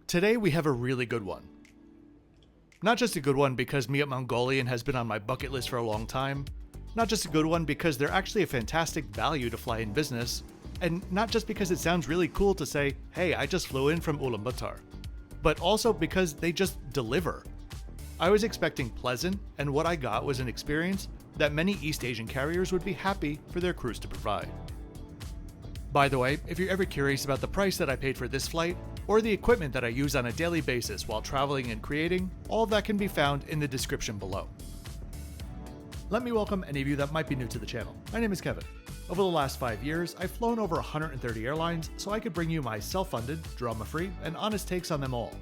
Today we have a really good one. Not just a good one because MIAT Mongolian has been on my bucket list for a long time, not just a good one because they're actually a fantastic value to fly in business, and not just because it sounds really cool to say, hey, I just flew in from Ulaanbaatar, but also because they just deliver. I was expecting pleasant, and what I got was an experience that many East Asian carriers would be happy for their crews to provide. By the way, if you're ever curious about the price that I paid for this flight, or the equipment that I use on a daily basis while traveling and creating, all of that can be found in the description below. Let me welcome any of you that might be new to the channel. My name is Kevin. Over the last 5 years, I've flown over 130 airlines so I could bring you my self-funded, drama-free, and honest takes on them all.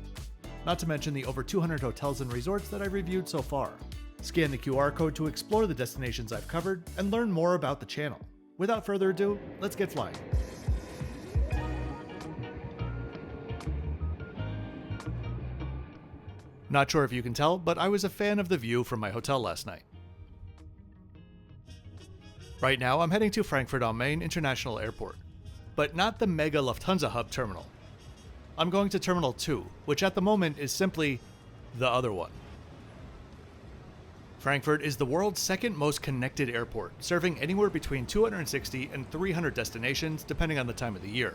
Not to mention the over 200 hotels and resorts that I've reviewed so far. Scan the QR code to explore the destinations I've covered and learn more about the channel. Without further ado, let's get flying. Not sure if you can tell, but I was a fan of the view from my hotel last night. Right now, I'm heading to Frankfurt am Main International Airport, but not the mega Lufthansa hub terminal. I'm going to Terminal 2, which at the moment is simply the other one. Frankfurt is the world's second most connected airport, serving anywhere between 260 and 300 destinations depending on the time of the year,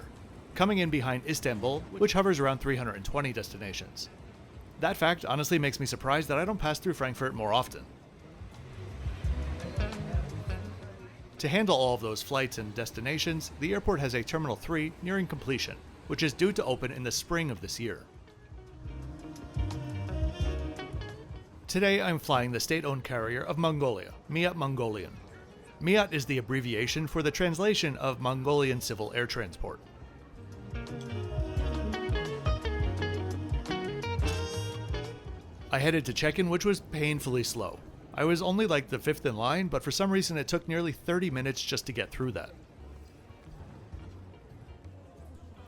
coming in behind Istanbul, which hovers around 320 destinations. That fact honestly makes me surprised that I don't pass through Frankfurt more often. To handle all of those flights and destinations, the airport has a Terminal 3 nearing completion, which is due to open in the spring of this year. Today I'm flying the state-owned carrier of Mongolia, MIAT Mongolian. MIAT is the abbreviation for the translation of Mongolian Civil Air Transport. I headed to check-in, which was painfully slow. I was only like the fifth in line, but for some reason it took nearly 30 minutes just to get through that.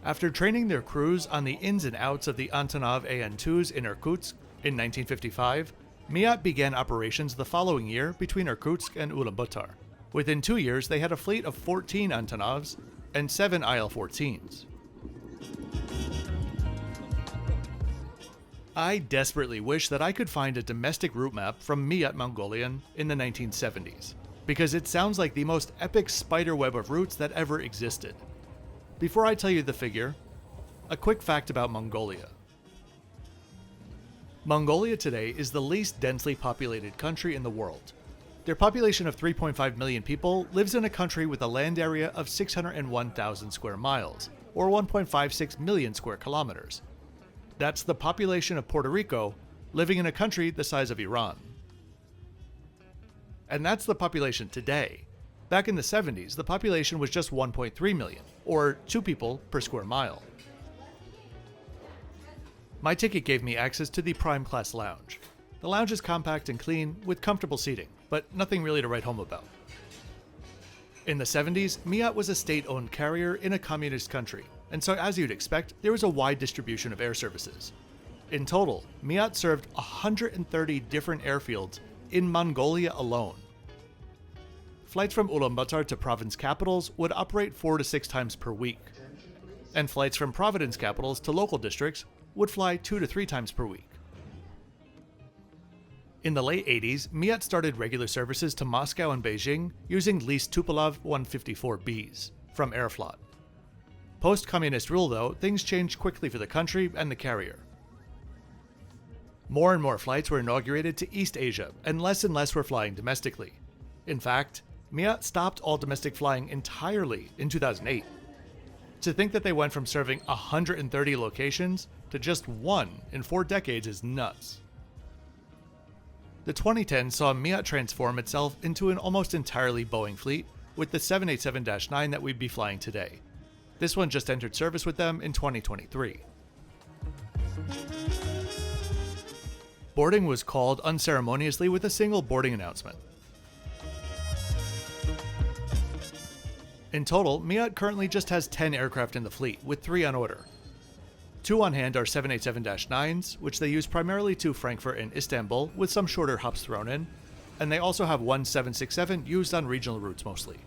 After training their crews on the ins and outs of the Antonov AN-2s in Irkutsk in 1955, MIAT began operations the following year between Irkutsk and Ulaanbaatar. Within 2 years, they had a fleet of 14 Antonovs and 7 IL-14s. I desperately wish that I could find a domestic route map from MIAT Mongolian in the 1970s, because it sounds like the most epic spiderweb of routes that ever existed. Before I tell you the figure, a quick fact about Mongolia. Mongolia today is the least densely populated country in the world. Their population of 3.5 million people lives in a country with a land area of 601,000 square miles, or 1.56 million square kilometers. That's the population of Puerto Rico living in a country the size of Iran. And that's the population today. Back in the 70s, the population was just 1.3 million, or 2 people per square mile. My ticket gave me access to the Prime Class Lounge. The lounge is compact and clean, with comfortable seating, but nothing really to write home about. In the 70s, MIAT was a state-owned carrier in a communist country, and so as you'd expect, there was a wide distribution of air services. In total, MIAT served 130 different airfields in Mongolia alone. Flights from Ulaanbaatar to province capitals would operate 4 to 6 times per week, and flights from province capitals to local districts would fly 2 to 3 times per week. In the late 80s, MIAT started regular services to Moscow and Beijing using leased Tupolev 154Bs from Aeroflot. Post-communist rule, though, things changed quickly for the country and the carrier. More and more flights were inaugurated to East Asia, and less were flying domestically. In fact, MIAT stopped all domestic flying entirely in 2008. To think that they went from serving 130 locations to just 1 in 4 decades is nuts. The 2010s saw MIAT transform itself into an almost entirely Boeing fleet with the 787-9 that we'd be flying today. This one just entered service with them in 2023. Boarding was called unceremoniously with a single boarding announcement. In total, MIAT currently just has 10 aircraft in the fleet, with 3 on order. 2 on hand are 787-9s, which they use primarily to Frankfurt and Istanbul, with some shorter hops thrown in, and they also have one 767 used on regional routes mostly.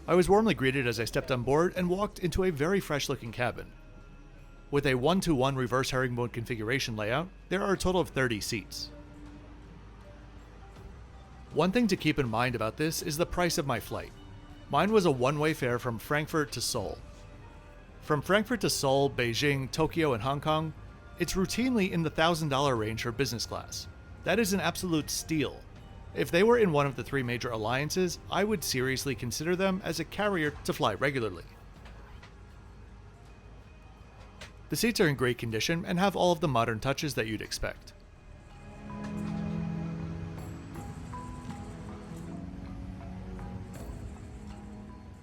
I was warmly greeted as I stepped on board and walked into a very fresh-looking cabin. With a 1-to-1 reverse herringbone configuration layout, there are a total of 30 seats. One thing to keep in mind about this is the price of my flight. Mine was a one-way fare from Frankfurt to Seoul. From Frankfurt to Seoul, Beijing, Tokyo, and Hong Kong, it's routinely in the $1,000 range for business class. That is an absolute steal. If they were in one of the 3 major alliances, I would seriously consider them as a carrier to fly regularly. The seats are in great condition and have all of the modern touches that you'd expect.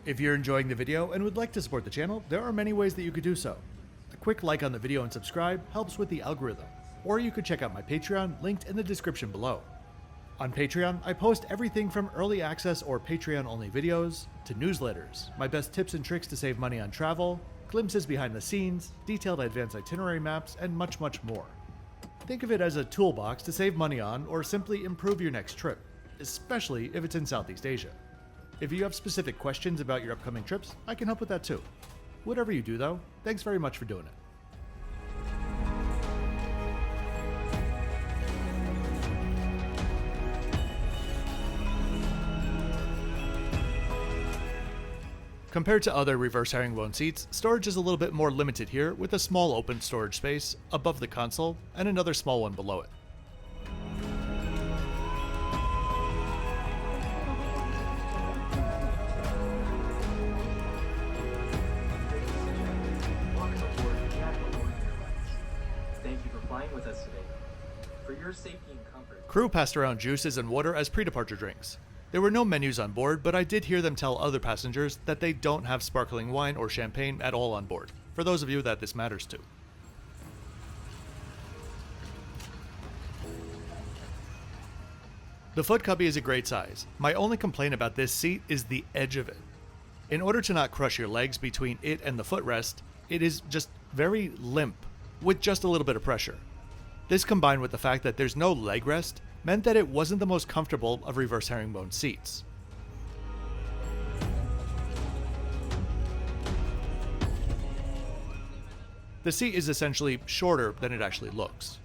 If you're enjoying the video and would like to support the channel, there are many ways that you could do so. A quick like on the video and subscribe helps with the algorithm, or you could check out my Patreon linked in the description below. On Patreon, I post everything from early access or Patreon-only videos, to newsletters, my best tips and tricks to save money on travel, glimpses behind the scenes, detailed advanced itinerary maps, and much, much more. Think of it as a toolbox to save money on or simply improve your next trip, especially if it's in Southeast Asia. If you have specific questions about your upcoming trips, I can help with that too. Whatever you do though, thanks very much for doing it. Compared to other reverse herringbone seats, storage is a little bit more limited here with a small open storage space above the console and another small one below it. Welcome aboard MIAT Mongolian Airlines. Thank you for flying with us today. For your safety and comfort, Crew passed around juices and water as pre-departure drinks. There were no menus on board, but I did hear them tell other passengers that they don't have sparkling wine or champagne at all on board, for those of you that this matters to. The foot cubby is a great size. My only complaint about this seat is the edge of it. In order to not crush your legs between it and the footrest, it is just very limp, with just a little bit of pressure. This combined with the fact that there's no leg rest, meant that it wasn't the most comfortable of reverse herringbone seats. The seat is essentially shorter than it actually looks.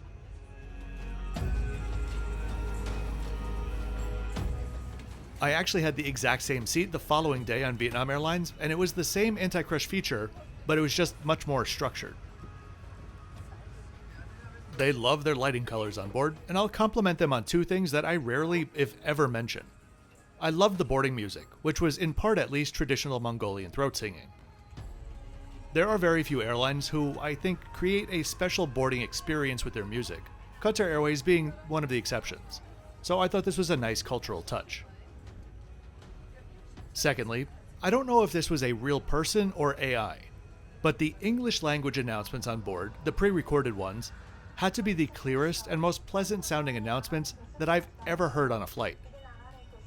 I actually had the exact same seat the following day on Vietnam Airlines, and it was the same anti-crush feature, but it was just much more structured. They love their lighting colors on board, and I'll compliment them on 2 things that I rarely, if ever, mention. I loved the boarding music, which was in part at least traditional Mongolian throat singing. There are very few airlines who, I think, create a special boarding experience with their music, Qatar Airways being one of the exceptions, so I thought this was a nice cultural touch. Secondly, I don't know if this was a real person or AI, but the English language announcements on board, the pre-recorded ones, had to be the clearest and most pleasant sounding announcements that I've ever heard on a flight.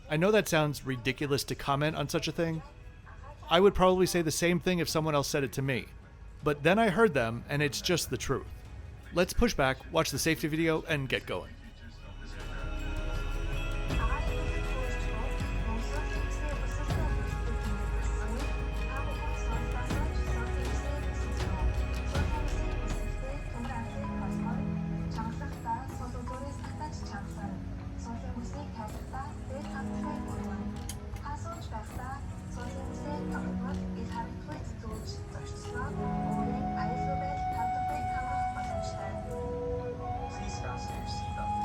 I know that sounds ridiculous to comment on such a thing. I would probably say the same thing if someone else said it to me, but then I heard them and it's just the truth. Let's push back, watch the safety video, and get going. please fasten your seatbelt.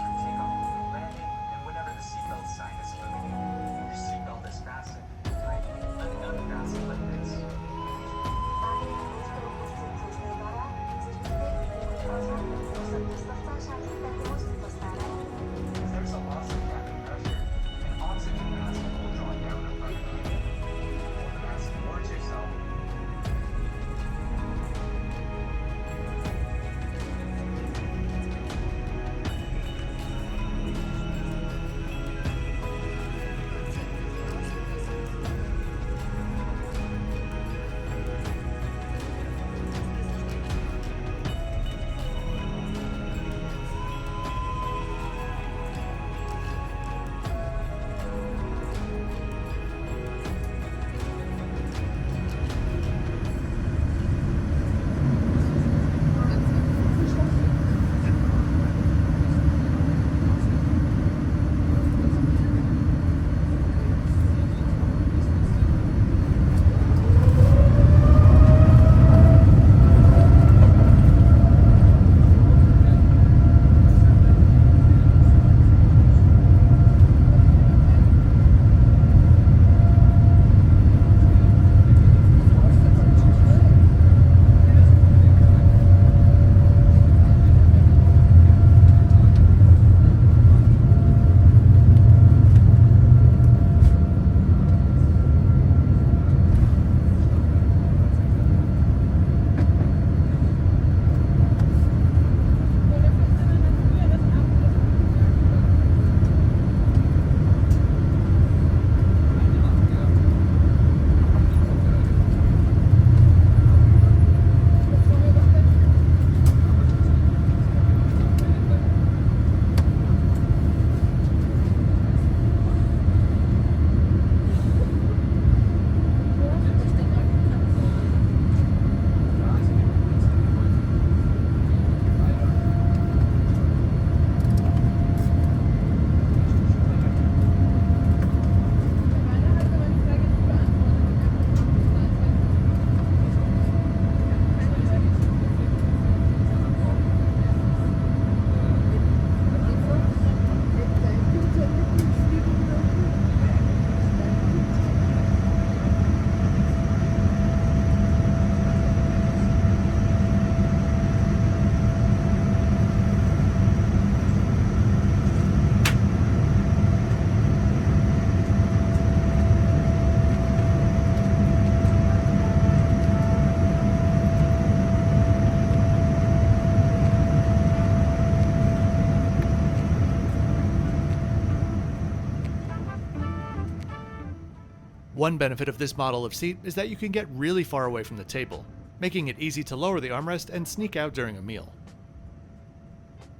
One benefit of this model of seat is that you can get really far away from the table, making it easy to lower the armrest and sneak out during a meal.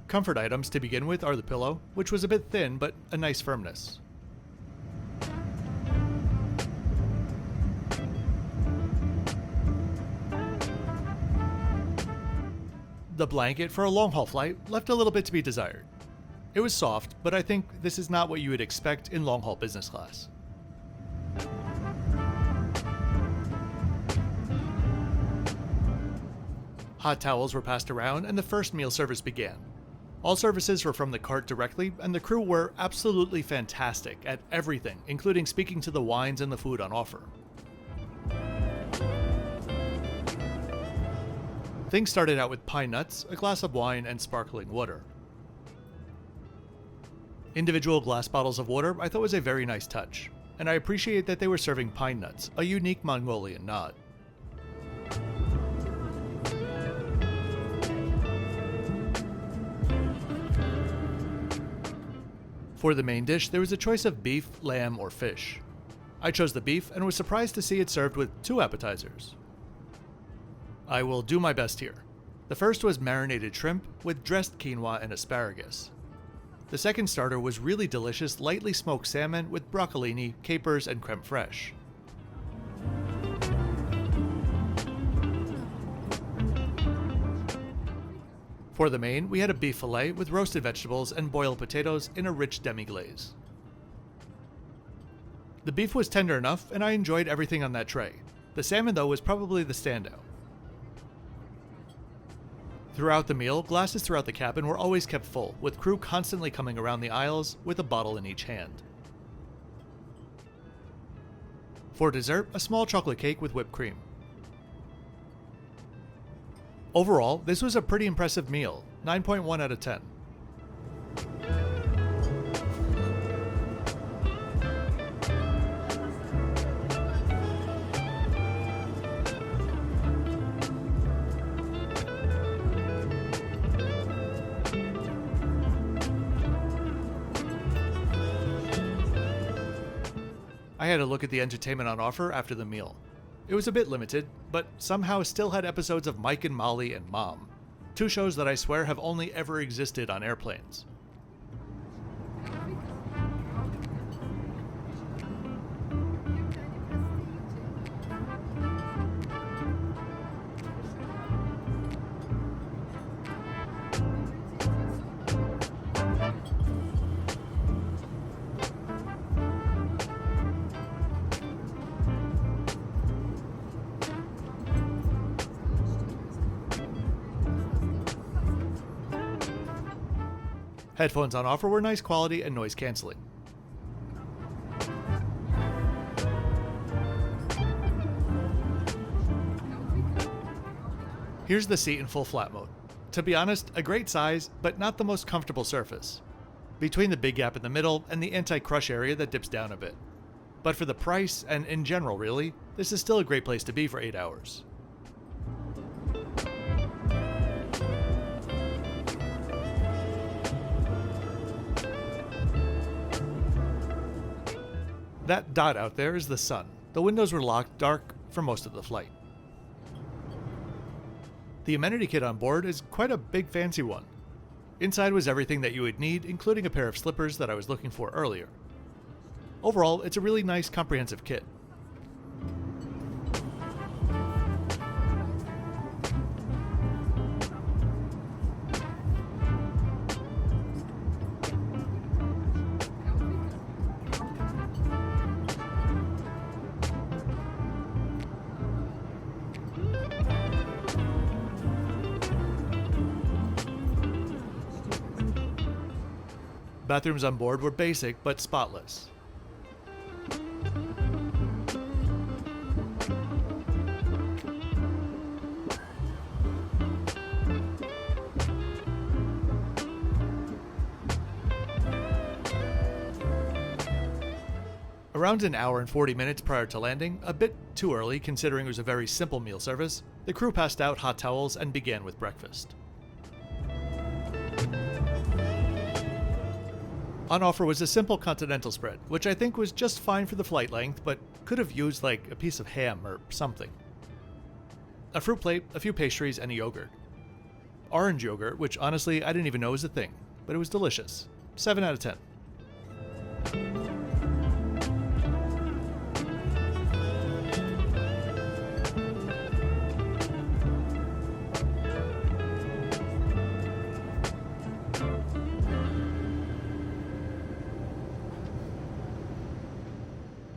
Comfort items to begin with are the pillow, which was a bit thin but a nice firmness. The blanket for a long-haul flight left a little bit to be desired. It was soft, but I think this is not what you would expect in long-haul business class. Hot towels were passed around and the first meal service began. All services were from the cart directly, and the crew were absolutely fantastic at everything, including speaking to the wines and the food on offer. Things started out with pine nuts, a glass of wine, and sparkling water. Individual glass bottles of water I thought was a very nice touch, and I appreciate that they were serving pine nuts, a unique Mongolian nod. For the main dish, there was a choice of beef, lamb, or fish. I chose the beef and was surprised to see it served with 2 appetizers. I will do my best here. The first was marinated shrimp with dressed quinoa and asparagus. The second starter was really delicious lightly smoked salmon with broccolini, capers, and creme fraiche. For the main, we had a beef fillet with roasted vegetables and boiled potatoes in a rich demi-glaze. The beef was tender enough, and I enjoyed everything on that tray. The salmon, though, was probably the standout. Throughout the meal, glasses throughout the cabin were always kept full, with crew constantly coming around the aisles with a bottle in each hand. For dessert, a small chocolate cake with whipped cream. Overall, this was a pretty impressive meal, 9.1 out of 10. I had a look at the entertainment on offer after the meal. It was a bit limited, but somehow still had episodes of Mike and Molly and Mom, 2 shows that I swear have only ever existed on airplanes. Headphones on offer were nice quality and noise cancelling. Here's the seat in full flat mode. To be honest, a great size, but not the most comfortable surface, between the big gap in the middle and the anti-crush area that dips down a bit. But for the price, and in general really, this is still a great place to be for 8 hours. That dot out there is the sun. The windows were locked dark for most of the flight. The amenity kit on board is quite a big fancy one. Inside was everything that you would need, including a pair of slippers that I was looking for earlier. Overall, it's a really nice comprehensive kit. Bathrooms on board were basic but spotless. Around an hour and 40 minutes prior to landing, a bit too early considering it was a very simple meal service, the crew passed out hot towels and began with breakfast. On offer was a simple continental spread, which I think was just fine for the flight length, but could have used like a piece of ham or something. A fruit plate, a few pastries, and a yogurt. Orange yogurt, which honestly I didn't even know was a thing, but it was delicious. 7 out of 10.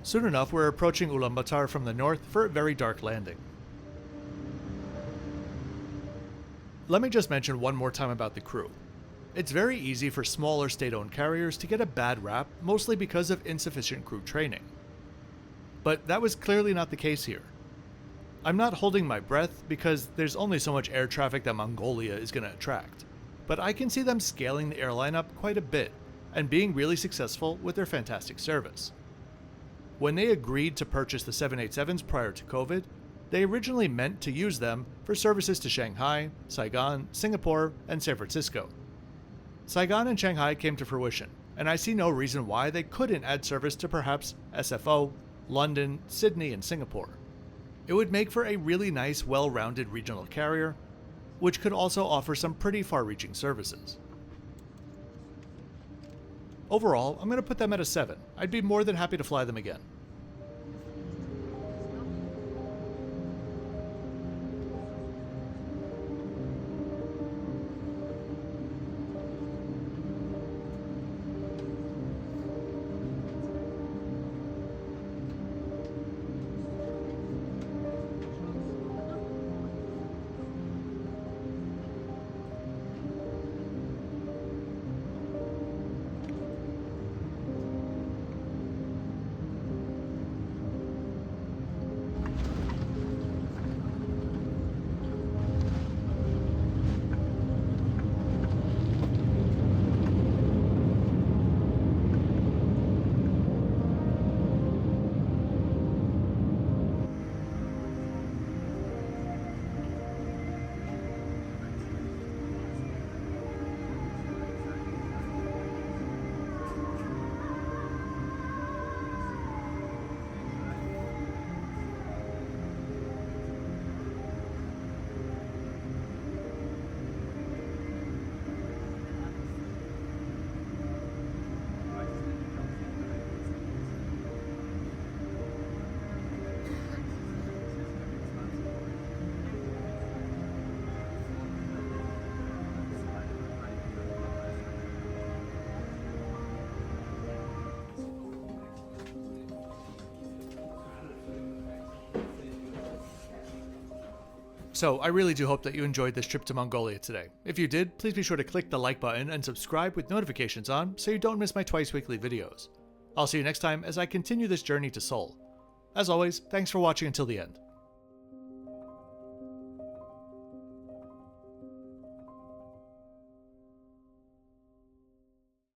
Soon enough, we're approaching Ulaanbaatar from the north for a very dark landing. Let me just mention one more time about the crew. It's very easy for smaller state-owned carriers to get a bad rap, mostly because of insufficient crew training. But that was clearly not the case here. I'm not holding my breath because there's only so much air traffic that Mongolia is going to attract, but I can see them scaling the airline up quite a bit and being really successful with their fantastic service. When they agreed to purchase the 787s prior to COVID, they originally meant to use them for services to Shanghai, Saigon, Singapore, and San Francisco. Saigon and Shanghai came to fruition, and I see no reason why they couldn't add service to perhaps SFO, London, Sydney, and Singapore. It would make for a really nice, well-rounded regional carrier, which could also offer some pretty far-reaching services. Overall, I'm going to put them at a 7. I'd be more than happy to fly them again. So I really do hope that you enjoyed this trip to Mongolia today. If you did, please be sure to click the like button and subscribe with notifications on so you don't miss my twice weekly videos. I'll see you next time as I continue this journey to Seoul. As always, thanks for watching until the end.